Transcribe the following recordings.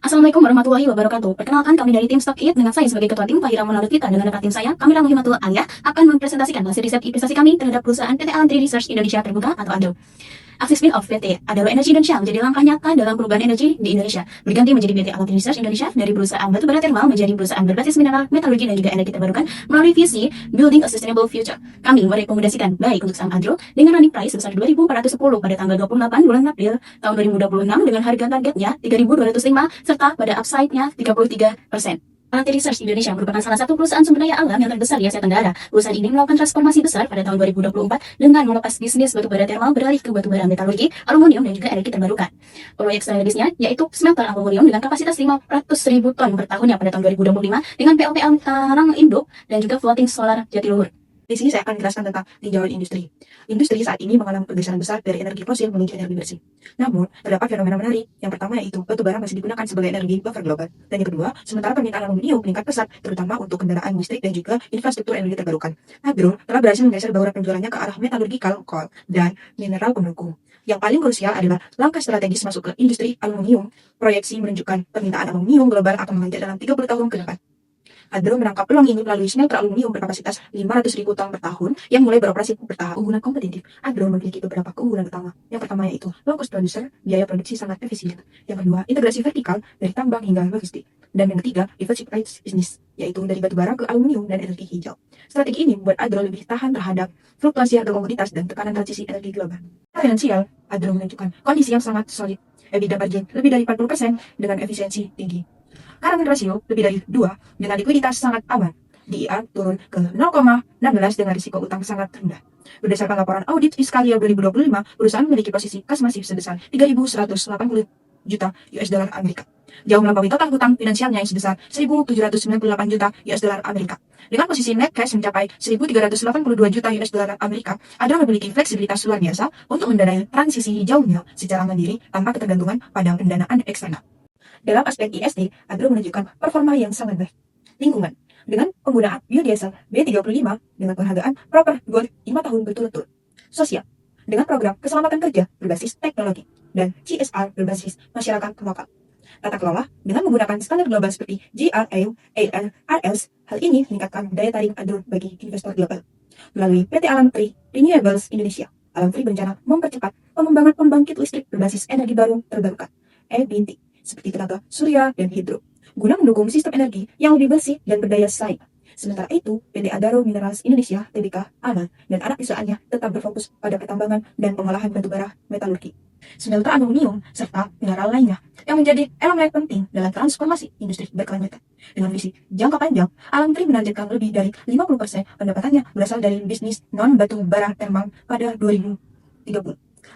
Assalamualaikum warahmatullahi wabarakatuh. Perkenalkan, kami dari tim Stock It dengan saya sebagai ketua tim Fahira Munawir kita dengan rekan tim saya, kami Rahmatul Alia, akan mempresentasikan hasil riset investasi kami terhadap perusahaan PT Alam Tri Research Indonesia Terbuka atau ADRO. Aksi spin-off PT Adaro Energi dan Shell menjadi langkah nyata dalam perubahan energi di Indonesia, berganti menjadi PT Alam Tri Research Indonesia dari perusahaan batubara thermal menjadi perusahaan berbasis mineral, metalurgi dan juga energi terbarukan melalui visi Building a Sustainable Future. Kami merekomendasikan baik untuk saham ADRO dengan running price sebesar 2.410 pada tanggal 28 bulan April tahun 2026 dengan harga targetnya 3.205 serta pada upside-nya 33%. Alam Tri Research Indonesia merupakan salah satu perusahaan sumber daya alam yang terbesar di Asia Tenggara. Perusahaan ini melakukan transformasi besar pada tahun 2024 dengan melepas bisnis batubara thermal beralih ke batubara metalurgi, aluminium dan juga energi terbarukan. Proyek strategisnya yaitu smelter aluminium dengan kapasitas 500.000 ton per tahunnya pada tahun 2025 dengan PLTA Karang Induk dan juga floating solar Jatiluhur. Di sini saya akan menjelaskan tentang tinjauan industri. Industri saat ini mengalami pergeseran besar dari energi fosil menuju energi bersih. Namun, terdapat fenomena menarik. Yang pertama yaitu batubara masih digunakan sebagai energi buffer global. Dan yang kedua, sementara permintaan aluminium meningkat pesat, terutama untuk kendaraan listrik dan juga infrastruktur energi terbarukan. ADRO telah berhasil menggeser bauran penjualannya ke arah metallurgical coal dan mineral pendukung. Yang paling krusial adalah langkah strategis masuk ke industri aluminium. Proyeksi menunjukkan permintaan aluminium global akan melonjak dalam 30 tahun ke depan. ADRO menangkap peluang ini melalui smelter aluminium berkapasitas 500.000 ton per tahun yang mulai beroperasi bertahap. Keunggulan kompetitif, ADRO memiliki beberapa keunggulan utama. Yang pertama yaitu low cost producer, biaya produksi sangat efisien. Yang kedua, integrasi vertikal dari tambang hingga logistik. Dan yang ketiga, diversified business, yaitu dari batubara ke aluminium dan energi hijau. Strategi ini membuat ADRO lebih tahan terhadap fluktuasi harga komoditas dan tekanan transisi energi global. Finansial, ADRO menunjukkan kondisi yang sangat solid. EBITDA margin lebih dari 40% dengan efisiensi tinggi. Current ratio lebih dari 2 dengan likuiditas sangat aman. DIR turun ke 0,16 dengan risiko utang sangat rendah. Berdasarkan laporan audit fiskal year 2025, perusahaan memiliki posisi kas masif sebesar 3.180 juta US dollar Amerika. Jauh melampaui total hutang finansialnya yang sebesar 1.798 juta US dollar Amerika. Dengan posisi net cash mencapai 1.382 juta US dollar Amerika, ADRO memiliki fleksibilitas luar biasa untuk mendanai transisi hijaunya secara mandiri tanpa ketergantungan pada pendanaan eksternal. Dalam aspek ESG, ADRO menunjukkan performa yang sangat baik. Lingkungan, dengan penggunaan biodiesel B35 dengan penghargaan Proper Gold 5 tahun berturut-turut. Sosial, dengan program keselamatan kerja berbasis teknologi dan CSR berbasis masyarakat lokal. Tata kelola, dengan menggunakan standar global seperti GRI, ARS, hal ini meningkatkan daya tarik ADRO bagi investor global. Melalui PT Alam Tri Renewables Indonesia, Alam Tri berencana mempercepat pengembangan pembangkit listrik berbasis energi baru terbarukan, EBinti, seperti tenaga surya dan hidro, guna mendukung sistem energi yang lebih bersih dan berdaya saing. Sementara itu, PT Adaro Minerals Indonesia Tbk aman dan anak perusahaannya tetap berfokus pada pertambangan dan pengolahan batubara metalurgi, smelter aluminium, serta mineral lainnya yang menjadi elemen penting dalam transformasi industri berkelanjutan. Dengan visi jangka panjang, Alam Tri menargetkan lebih dari 50% pendapatannya berasal dari bisnis non-batubara thermal pada 2030,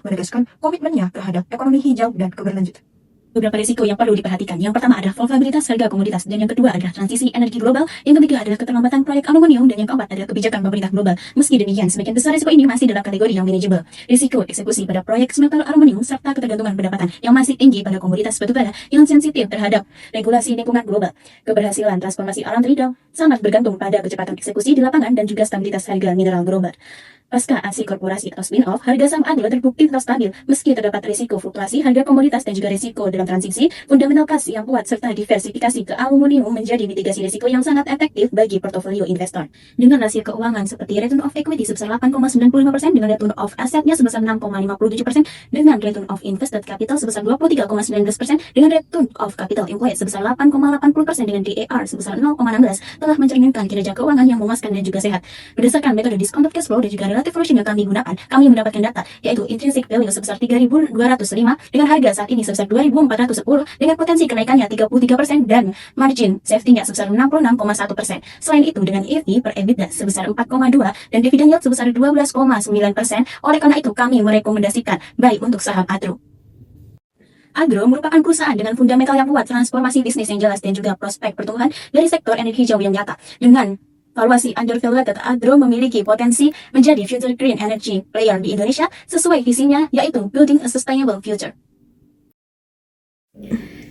menegaskan komitmennya terhadap ekonomi hijau dan keberlanjutan. Beberapa risiko yang perlu diperhatikan. Yang pertama adalah volatilitas harga komoditas, dan yang kedua adalah transisi energi global, yang ketiga adalah keterlambatan proyek aluminium, dan yang keempat adalah kebijakan pemerintah global. Meski demikian, sebagian besar risiko ini masih dalam kategori yang manageable. Risiko eksekusi pada proyek smelter aluminium serta ketergantungan pendapatan yang masih tinggi pada komoditas batubara yang sensitif terhadap regulasi lingkungan global. Keberhasilan transformasi Alam Tri sangat bergantung pada kecepatan eksekusi di lapangan dan juga stabilitas harga mineral global. Pasca aksi korporasi atau spin-off, harga saham ADRO terbukti tetap stabil meski terdapat risiko fluktuasi harga komoditas dan juga risiko dalam transisi. Fundamental kas yang kuat serta diversifikasi ke aluminium menjadi mitigasi risiko yang sangat efektif bagi portofolio investor. Dengan rasio keuangan seperti return of equity sebesar 8,95% dengan return of assetnya sebesar 6,57% dengan return of invested capital sebesar 23,19% dengan return of capital employed sebesar 8,80% dengan DAR sebesar 0,16 telah mencerminkan kinerja keuangan yang memuaskan dan juga sehat. Berdasarkan metode discounted cash flow dan juga relative version yang kami gunakan, kami mendapatkan data yaitu intrinsic value sebesar 3.205 dengan harga saat ini sebesar 2.410 dengan potensi kenaikannya 33% dan margin safety-nya sebesar 66,1%. Selain itu, dengan EV per EBITDA sebesar 4,2 dan dividend yield sebesar 12,9%. Oleh karena itu, kami merekomendasikan baik untuk saham ADRO. ADRO merupakan perusahaan dengan fundamental yang kuat, transformasi bisnis yang jelas, dan juga prospek pertumbuhan dari sektor energi hijau yang nyata. Dengan valuasi undervalued, ADRO memiliki potensi menjadi future green energy player di Indonesia sesuai visinya yaitu Building a Sustainable Future.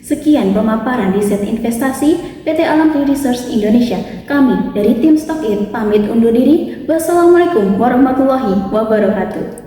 Sekian pemaparan riset investasi PT Alam Tri Research Indonesia. Kami dari tim Stock It pamit undur diri. Wassalamualaikum warahmatullahi wabarakatuh.